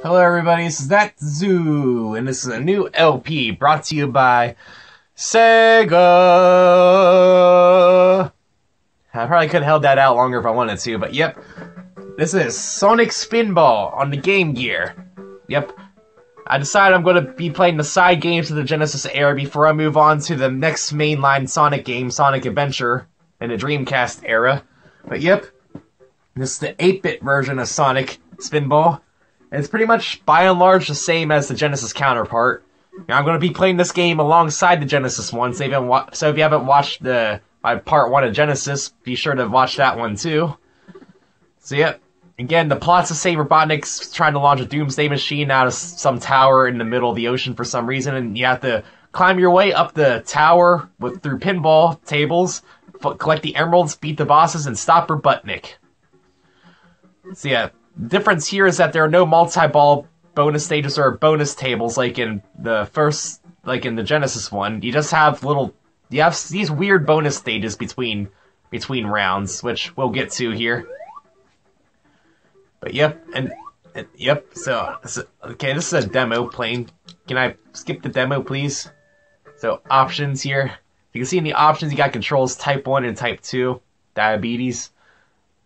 Hello everybody, this is That Zoo, and this is a new LP brought to you by Sega. I probably could have held that out longer if I wanted to, but yep. This is Sonic Spinball on the Game Gear. Yep. I decided I'm going to be playing the side games of the Genesis era before I move on to the next mainline Sonic game, Sonic Adventure, in the Dreamcast era. But yep, this is the 8-bit version of Sonic Spinball. It's pretty much, by and large, the same as the Genesis counterpart. Now, I'm going to be playing this game alongside the Genesis one, so if you haven't watched my part 1 of Genesis, be sure to watch that one too. So yep, again, the plot's the same. Robotnik's trying to launch a doomsday machine out of some tower in the middle of the ocean for some reason, and you have to climb your way up the tower through pinball tables, collect the emeralds, beat the bosses, and stop Robotnik. So yeah. The difference here is that there are no multi-ball bonus stages or bonus tables like in the Genesis one. You just have these weird bonus stages between rounds, which we'll get to here. But yep, yep, so okay, this is a demo playing. Can I skip the demo, please? So, options here. You can see in the options you got controls type 1 and type 2, diabetes.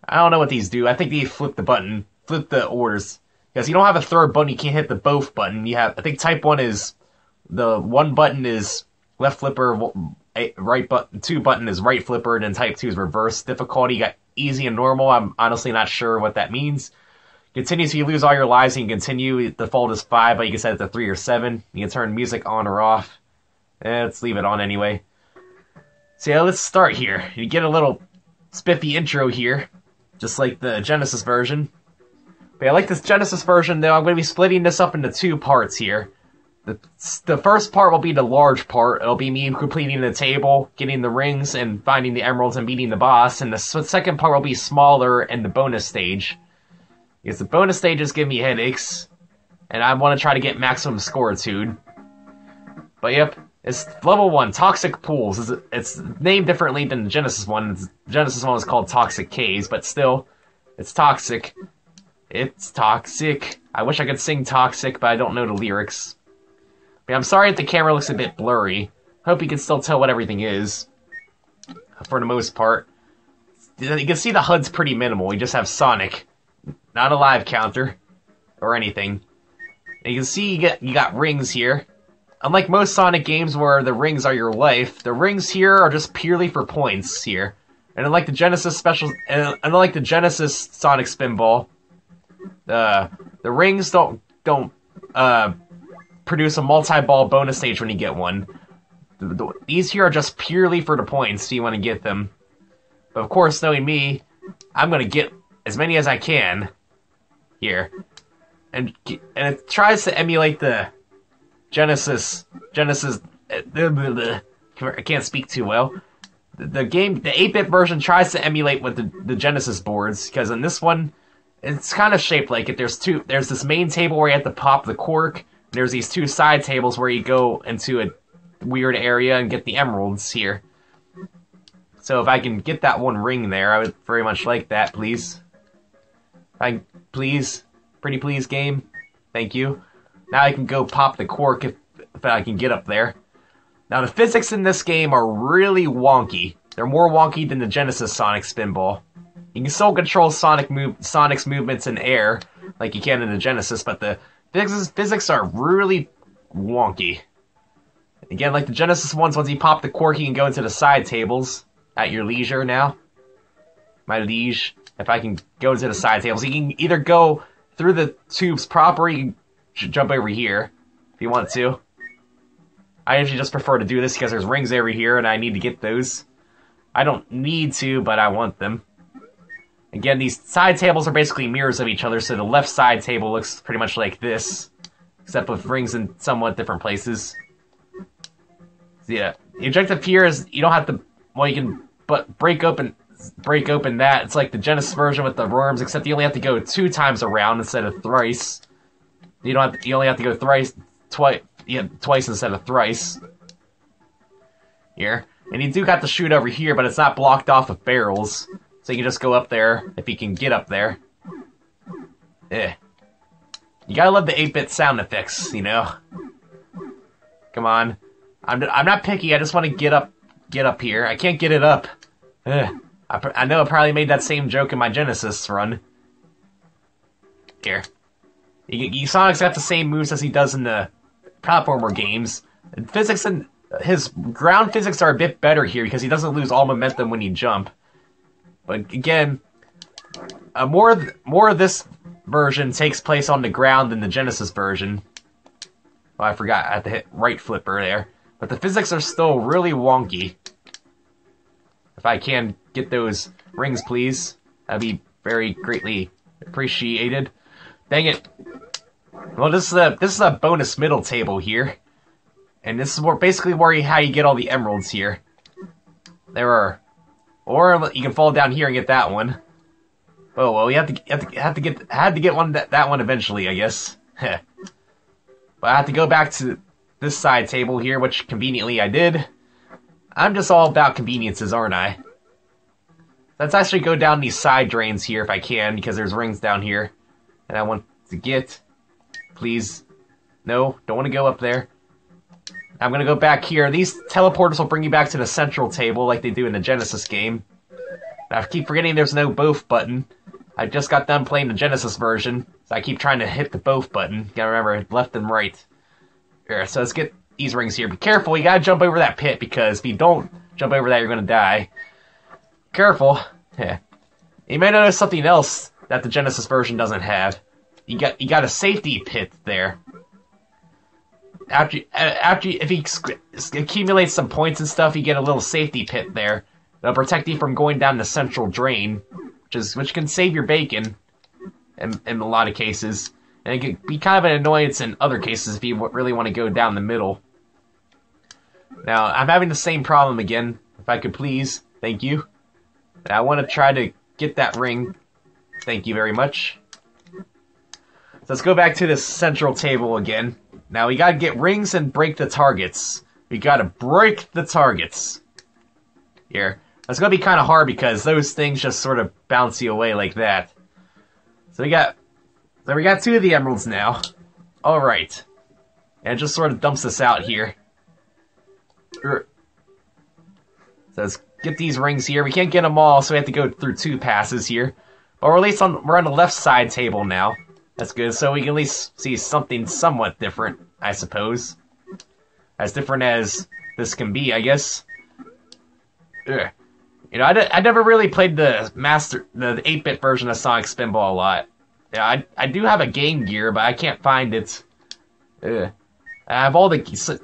I don't know what these do. I think they flip the orders. Because you don't have a third button, you can't hit the both button. I think type 1 is, the 1 button is left flipper, right button, 2 button is right flipper, and then type 2 is reverse difficulty. You got easy and normal. I'm honestly not sure what that means. Continue so you lose all your lives, and you can continue. Default is 5, but you can set it to 3 or 7. You can turn music on or off. Let's leave it on anyway. So yeah, let's start here. You get a little spiffy intro here, just like the Genesis version. But I like this Genesis version, though. I'm going to be splitting this up into 2 parts here. The first part will be the large part. It'll be me completing the table, getting the rings, and finding the emeralds and beating the boss. And the second part will be smaller and the bonus stage. Because the bonus stages give me headaches, and I want to try to get maximum scoritude. But yep, it's level 1, Toxic Pools. It's named differently than the Genesis one. The Genesis one was called Toxic Caves, but still, it's toxic. It's toxic. I wish I could sing Toxic, but I don't know the lyrics. But I'm sorry if the camera looks a bit blurry. Hope you can still tell what everything is. For the most part. You can see the HUD's pretty minimal. You just have Sonic. Not a live counter. Or anything. And you can see you got rings here. Unlike most Sonic games where the rings are your life, the rings here are just purely for points here. And unlike the Genesis unlike the Genesis Sonic Spinball, the rings don't produce a multi-ball bonus stage when you get one. These here are just purely for the points, so you want to get them. But of course, knowing me, I'm going to get as many as I can here. And it tries to emulate the Genesis, I can't speak too well. The 8-bit version tries to emulate with the Genesis boards, because in this one, it's kind of shaped like it. There's this main table where you have to pop the cork, and there's these 2 side tables where you go into a weird area and get the emeralds here. So if I can get that 1 ring there, I would very much like that, please. Please, pretty please game. Thank you. Now I can go pop the cork if I can get up there. Now the physics in this game are really wonky. They're more wonky than the Genesis Sonic Spinball. You can still control Sonic's movements in air, like you can in the Genesis, but the physics are really wonky. Again, like the Genesis ones, once you pop the cork, you can go into the side tables at your leisure now. My liege. If I can go into the side tables, you can either go through the tubes proper, you can jump over here, if you want to. I usually just prefer to do this because there's rings over here, and I need to get those. I don't need to, but I want them. Again, these side tables are basically mirrors of each other, so the left side table looks pretty much like this, except with rings in somewhat different places. So yeah, the objective here is you don't have to, well, you can break open that. It's like the Genesis version with the worms, except you only have to go 2 times around instead of thrice. You only have to go twice instead of thrice. Here. And you do got to shoot over here, but it's not blocked off with barrels. So you can just go up there, if you can get up there. You gotta love the 8-bit sound effects, you know? Come on. I'm not picky, I just want to get up here. I can't get it up. Ugh. I know I probably made that same joke in my Genesis run. Here. Sonic's got the same moves as he does in the platformer games. Physics and his ground physics are a bit better here because he doesn't lose all momentum when you jump. But again, more of this version takes place on the ground than the Genesis version. Oh, I forgot, I had to hit right flipper there. But the physics are still really wonky. If I can get those rings, please, that'd be very greatly appreciated. Dang it. Well, this is a bonus middle table here. And this is basically how you get all the emeralds here. Or you can fall down here and get that one. Oh well, you had to get that one eventually, I guess. But I have to go back to this side table here, which conveniently I did. I'm just all about conveniences, aren't I? Let's actually go down these side drains here if I can, because there's rings down here. And I want to get... Please. No, don't want to go up there. I'm going to go back here. These teleporters will bring you back to the central table like they do in the Genesis game. I keep forgetting there's no both button. I just got done playing the Genesis version, so I keep trying to hit the both button. Gotta remember, left and right. Here, so let's get these rings here. Be careful, you gotta jump over that pit, because if you don't jump over that, you're gonna die. Careful. Yeah. You may notice something else that the Genesis version doesn't have. You got a safety pit there. If he accumulates some points and stuff, you get a little safety pit there. That'll protect you from going down the central drain, which can save your bacon in a lot of cases. And it can be kind of an annoyance in other cases if you really want to go down the middle. Now, I'm having the same problem again. If I could please, thank you. I want to try to get that ring. Thank you very much. So let's go back to this central table again. Now, we gotta get rings and break the targets. We gotta break the targets. Here. That's gonna be kind of hard because those things just sort of bounce you away like that. So we got 2 of the emeralds now. Alright. And it just sort of dumps us out here. So let's get these rings here. We can't get them all, so we have to go through 2 passes here. But we're at least we're on the left side table now. That's good, so we can at least see something somewhat different, I suppose. As different as this can be, I guess. Ugh. You know, I never really played the 8-bit version of Sonic Spinball a lot. Yeah, I do have a Game Gear, but I can't find it. Ugh. I have all the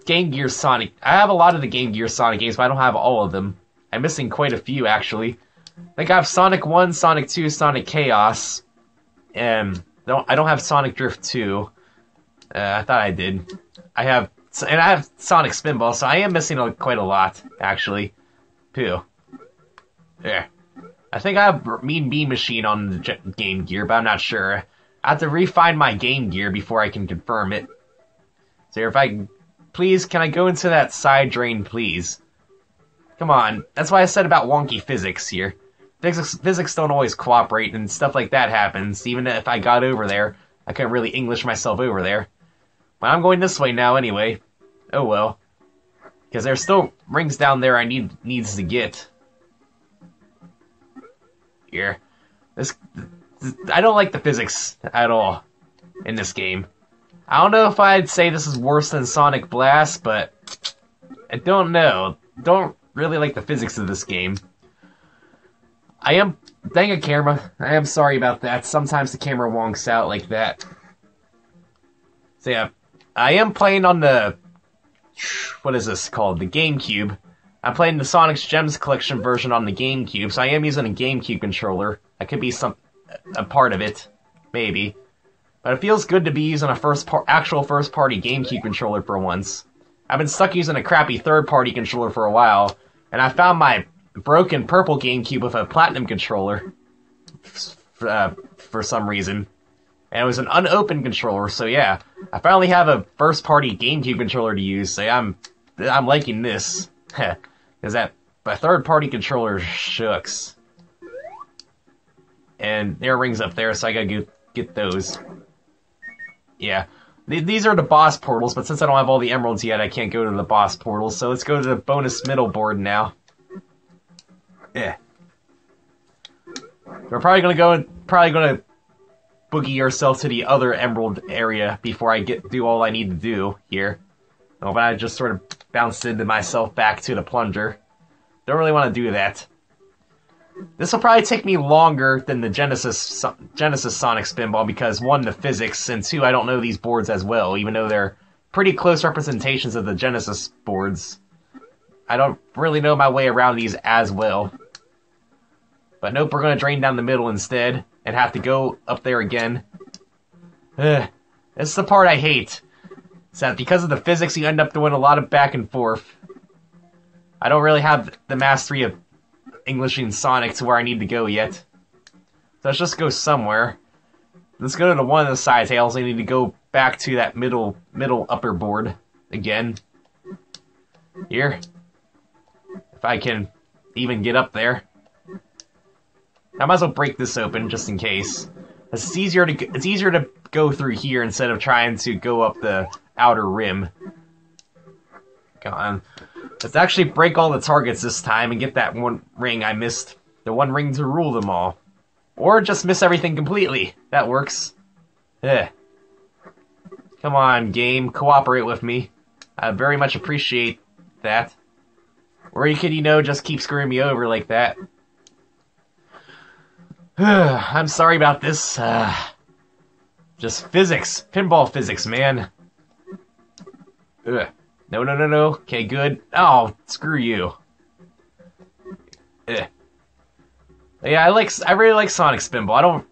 Game Gear Sonic... I have a lot of the Game Gear Sonic games, but I don't have all of them. I'm missing quite a few, actually. I think I have Sonic 1, Sonic 2, Sonic Chaos, and... I don't have Sonic Drift 2. I thought I did. I have Sonic Spinball, so I am missing quite a lot, actually. Phew. There. I think I have Mean Bean Machine on the Game Gear, but I'm not sure. I have to refine my Game Gear before I can confirm it. So if I... Please, can I go into that side drain, please? Come on. That's why I said about wonky physics here. Physics don't always cooperate, and stuff like that happens. Even if I got over there, I couldn't really English myself over there. But I'm going this way now anyway. Oh well. Because there's still rings down there I needs to get. Here. I don't like the physics at all in this game. I don't know if I'd say this is worse than Sonic Blast, but I don't know. Don't really like the physics of this game. Dang it, camera. I am sorry about that. Sometimes the camera wonks out like that. So yeah, I am playing on the... What is this called? The GameCube. I'm playing the Sonic's Gems Collection version on the GameCube, so I am using a GameCube controller. That could be a part of it. Maybe. But it feels good to be using a actual first-party GameCube controller for once. I've been stuck using a crappy third-party controller for a while, and I found my broken purple GameCube with a platinum controller for some reason. And it was an unopened controller, so yeah. I finally have a first-party GameCube controller to use, so I'm liking this. Because that third-party controller shucks. And there are rings up there, so I gotta get those. Yeah. These are the boss portals, but since I don't have all the emeralds yet, I can't go to the boss portals, so let's go to the bonus middle board now. Yeah. We're probably gonna boogie ourselves to the other emerald area before I do all I need to do here. Oh, but I just sort of bounced into myself back to the plunger. Don't really want to do that. This will probably take me longer than the Genesis Sonic Spinball because, one, the physics, and two, I don't know these boards as well, even though they're pretty close representations of the Genesis boards. I don't really know my way around these as well. But nope, we're going to drain down the middle instead, and have to go up there again. Ugh. This is the part I hate. It's that because of the physics, you end up doing a lot of back and forth. I don't really have the mastery of Englishing Sonic to where I need to go yet. So let's just go somewhere. Let's go to the one of the side tails. I need to go back to that middle upper board again. Here. If I can even get up there. I might as well break this open just in case. It's easier to go through here instead of trying to go up the outer rim. Come on. Let's actually break all the targets this time and get that one ring I missed. The one ring to rule them all. Or just miss everything completely. That works. Ugh. Come on, game. Cooperate with me. I very much appreciate that. Or you could, just keep screwing me over like that. I'm sorry about this. Just physics. Pinball physics, man. Ugh. No. Okay, good. Oh, screw you. Ugh. Yeah, I really like Sonic Spinball.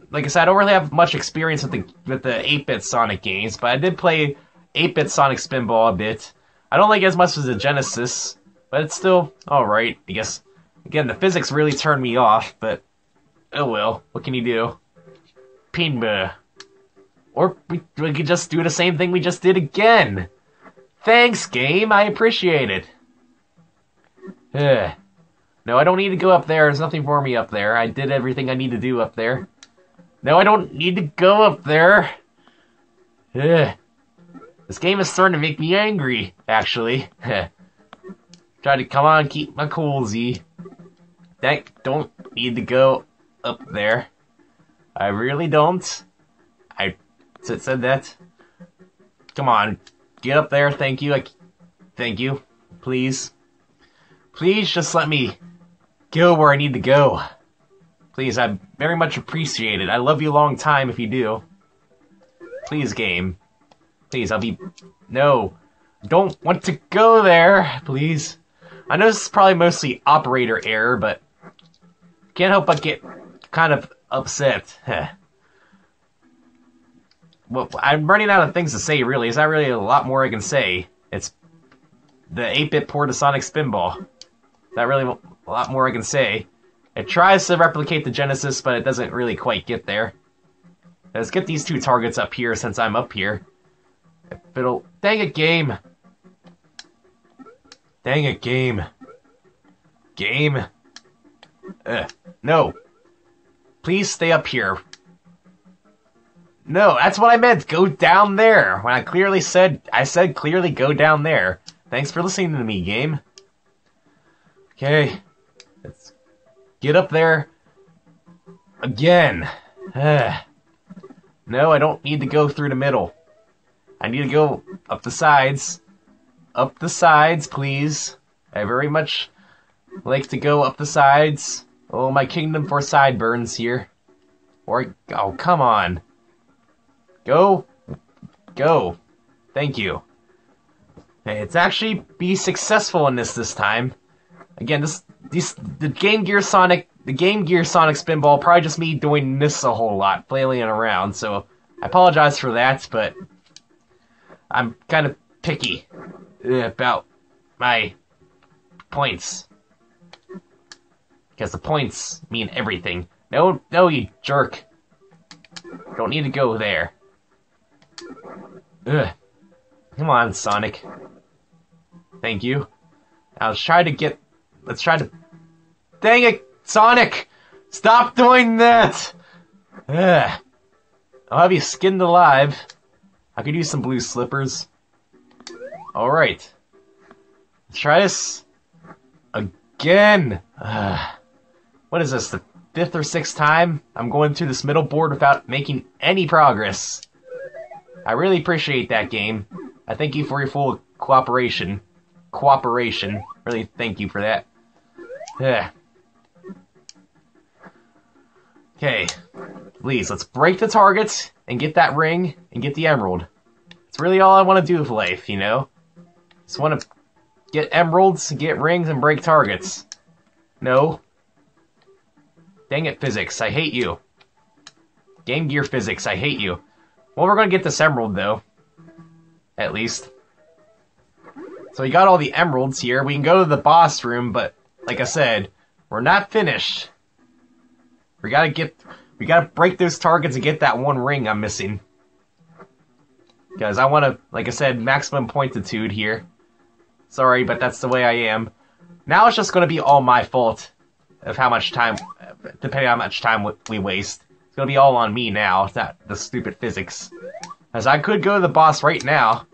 Like I said, I don't really have much experience with the 8-bit Sonic games, but I did play 8-bit Sonic Spinball a bit. I don't like it as much as the Genesis, but it's still alright. I guess, again, the physics really turned me off, but oh well. What can you do? Pinball. Or we could just do the same thing we just did again. Thanks, game. I appreciate it. No, I don't need to go up there. There's nothing for me up there. I did everything I need to do up there. No, I don't need to go up there. This game is starting to make me angry, actually. Try to, come on, keep my cool, Z. Don't need to go up there. I really don't. I said that. Come on. Get up there, thank you. Thank you. Please. Please just let me go where I need to go. Please, I very much appreciate it. I love you a long time if you do. Please, game. Please, No. Don't want to go there, please. I know this is probably mostly operator error, but can't help but get kind of upset. Well, I'm running out of things to say, really. Is that really a lot more I can say? It's the 8-bit port of Sonic Spinball. Is that really a lot more I can say? It tries to replicate the Genesis, but it doesn't really quite get there. Let's get these two targets up here since I'm up here. Dang it, game! Dang it, game. Game. No. Please stay up here. No, that's what I meant. Go down there. When I said clearly go down there. Thanks for listening to me, game. Okay. Let's get up there again. No, I don't need to go through the middle. I need to go up the sides. Up the sides, please. I very much like to go up the sides. Oh, my kingdom for sideburns here. Oh, come on. Go. Go. Thank you. Hey, it's actually be successful in this time. Again, the Game Gear Sonic Spinball, probably just me doing this a whole lot, flailing around, so I apologize for that, but I'm kind of picky about my points. Because the points mean everything. No, you jerk. Don't need to go there. Ugh. Come on, Sonic. Thank you. Now let's try to... Dang it, Sonic! Stop doing that! Ugh. I'll have you skinned alive. I could use some blue slippers. Alright. Let's try this again. What is this, the 5th or 6th time I'm going through this middle board without making any progress? I really appreciate that, game. I thank you for your full cooperation. Really thank you for that. Okay. Please, let's break the targets and get that ring and get the emerald. It's really all I want to do with life, you know? Just want to get emeralds, get rings, and break targets. No. Dang it, physics. I hate you. Game Gear physics. I hate you. Well, we're going to get this emerald, though. At least. So we got all the emeralds here. We can go to the boss room, but like I said, we're not finished. We gotta break those targets and get that one ring I'm missing. Because I want to, like I said, maximum pointitude here. Sorry, but that's the way I am. Now it's just going to be all my fault of how much time, depending on how much time we waste. It's going to be all on me now. It's not the stupid physics. As I could go to the boss right now,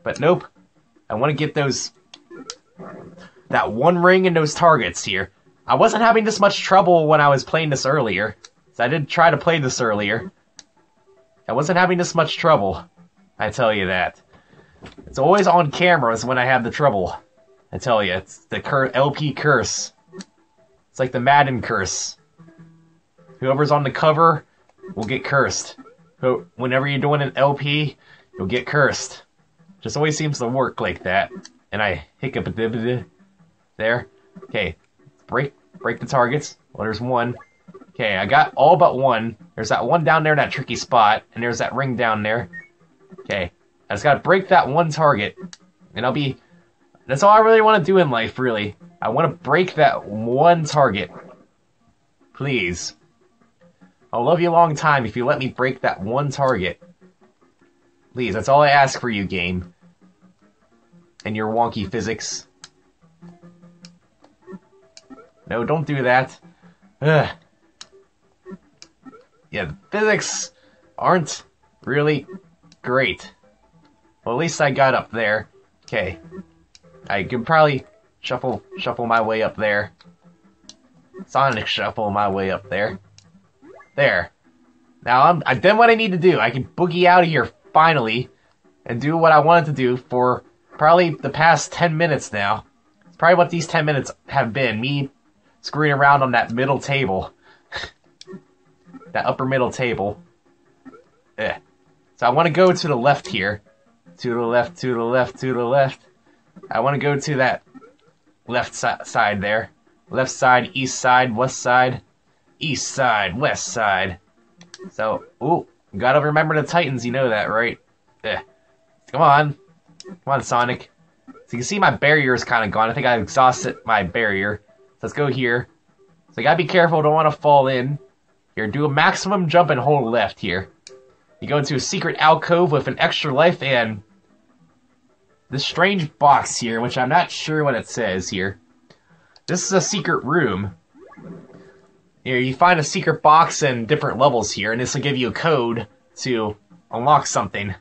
but nope. I want to get that one ring and those targets here. I wasn't having this much trouble when I was playing this earlier. So I did try to play this earlier. I wasn't having this much trouble. I tell you that. It's always on cameras when I have the trouble. I tell you, it's the LP curse. It's like the Madden curse. Whoever's on the cover will get cursed. Whenever you're doing an LP, you'll get cursed. Just always seems to work like that. And I hiccup a there. Okay, break the targets. Well, there's one. Okay, I got all but one. There's that one down there in that tricky spot, and there's that ring down there. Okay, I just gotta break that one target, and I'll be... That's all I really want to do in life, really. I want to break that one target. Please. I'll love you a long time if you let me break that one target. Please, that's all I ask for you, game. And your wonky physics. No, don't do that. Ugh. Yeah, the physics aren't really great. Well, at least I got up there. Okay. I could probably shuffle my way up there. Sonic shuffle my way up there. There. Now I've done what I need to do. I can boogie out of here finally and do what I wanted to do for probably the past 10 minutes now. It's probably what these 10 minutes have been. Me screwing around on that middle table. That upper middle table. So I want to go to the left here. To the left, to the left, to the left. I want to go to that left side there. Left side, east side, west side. East side, west side. So, ooh, gotta remember the Titans, you know that, right? Come on. Come on, Sonic. So you can see my barrier is kind of gone. I think I exhausted my barrier. So let's go here. So you gotta be careful, don't want to fall in. Here, do a maximum jump and hold left here. You go into a secret alcove with an extra life and this strange box here, which I'm not sure what it says here. This is a secret room. Here, you find a secret box in different levels here, and this will give you a code to unlock something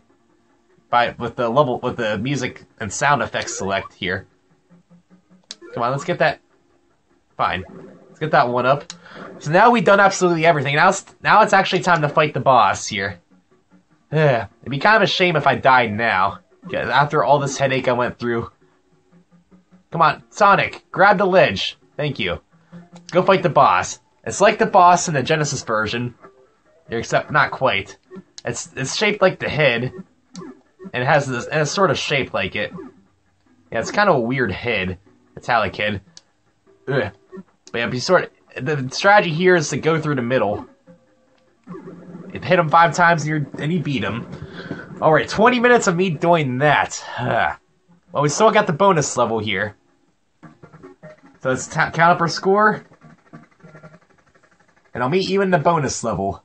with the music and sound effects select here. Come on, let's get that. Fine, let's get that one up. So now we've done absolutely everything. Now it's actually time to fight the boss here. It'd be kind of a shame if I died now, after all this headache I went through. Come on, Sonic, grab the ledge. Thank you. Let's go fight the boss. It's like the boss in the Genesis version, except not quite. It's shaped like the head, and it has this, and it's sort of shaped like it. Yeah, it's kind of a weird head, metallic head. Ugh. But yeah, the strategy here is to go through the middle. Hit him 5 times and you beat him. Alright, 20 minutes of me doing that. Well, we still got the bonus level here. So let's count up our score. And I'll meet you in the bonus level.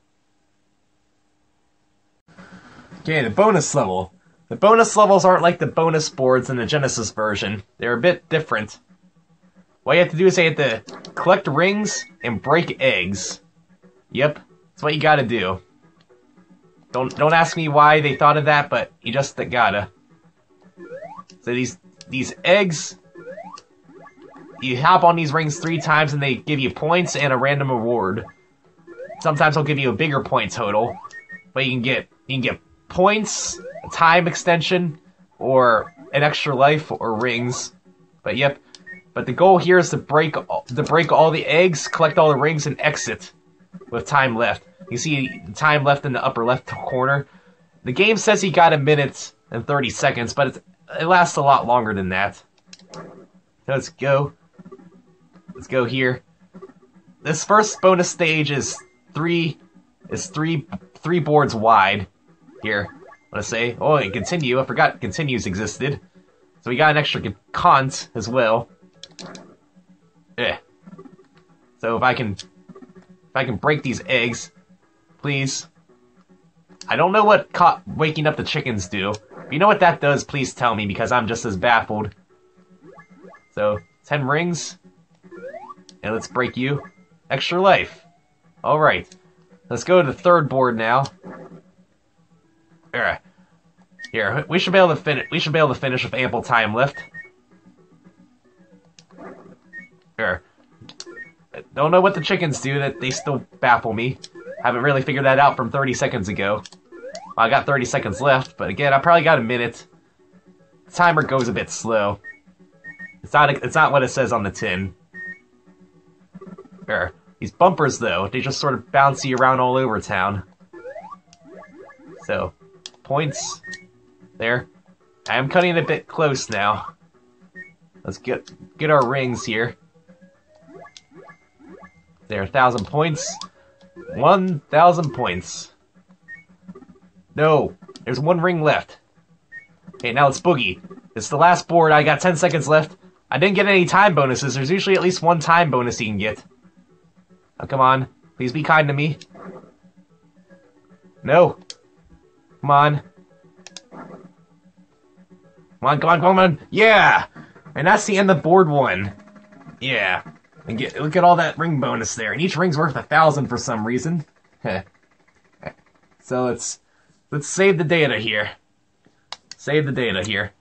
Okay, the bonus level. The bonus levels aren't like the bonus boards in the Genesis version. They're a bit different. What you have to do is you have to collect rings and break eggs. Yep, that's what you gotta do. Don't ask me why they thought of that, but you just gotta. So these eggs, you hop on these rings 3 times and they give you points and a random reward. Sometimes they'll give you a bigger point total, but you can get points, a time extension, or an extra life or rings. But yep. But the goal here is to break all the eggs, collect all the rings, and exit with time left. You see time left in the upper left corner. The game says you got 1 minute and 30 seconds, but it lasts a lot longer than that. Let's go. Let's go here. This first bonus stage is three boards wide. Here, I want to say. Oh, and continue. I forgot continues existed. So we got an extra cont as well. Yeah. So if I can break these eggs, please. I don't know what waking up the chickens do. If you know what that does, please tell me, because I'm just as baffled. So 10 rings, and let's break you. Extra life. All right. Let's go to the third board now. Alright. Here, we should be able to finish. We should be able to finish with ample time left. Here. Don't know what the chickens do, that they still baffle me. Haven't really figured that out from 30 seconds ago. Well, I got 30 seconds left, but again, I probably got 1 minute. The timer goes a bit slow. It's not what it says on the tin. Here. These bumpers, though, they just sort of bounce you around all over town. So, points. There. I am cutting it a bit close now. Let's get our rings here. There, 1,000 points. 1,000 points. No, there's 1 ring left. Okay, now it's Boogie. It's the last board. I got 10 seconds left. I didn't get any time bonuses. There's usually at least 1 time bonus you can get. Oh, come on. Please be kind to me. No. Come on. Come on, come on, come on. Yeah! And that's the end of board 1. Yeah. And look at all that ring bonus there. And each ring's worth 1,000 for some reason. So let's save the data here. Save the data here.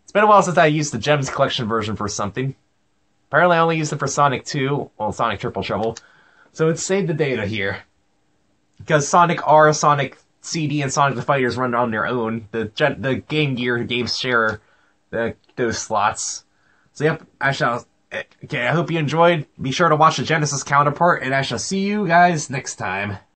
It's been a while since I used the Gems Collection version for something. Apparently I only used it for Sonic 2. Well, Sonic Triple Trouble. So let's save the data here. Because Sonic R, Sonic CD, and Sonic the Fighters run on their own. The Game Gear games share those slots. So yep, okay, I hope you enjoyed. Be sure to watch the Genesis counterpart, and I shall see you guys next time.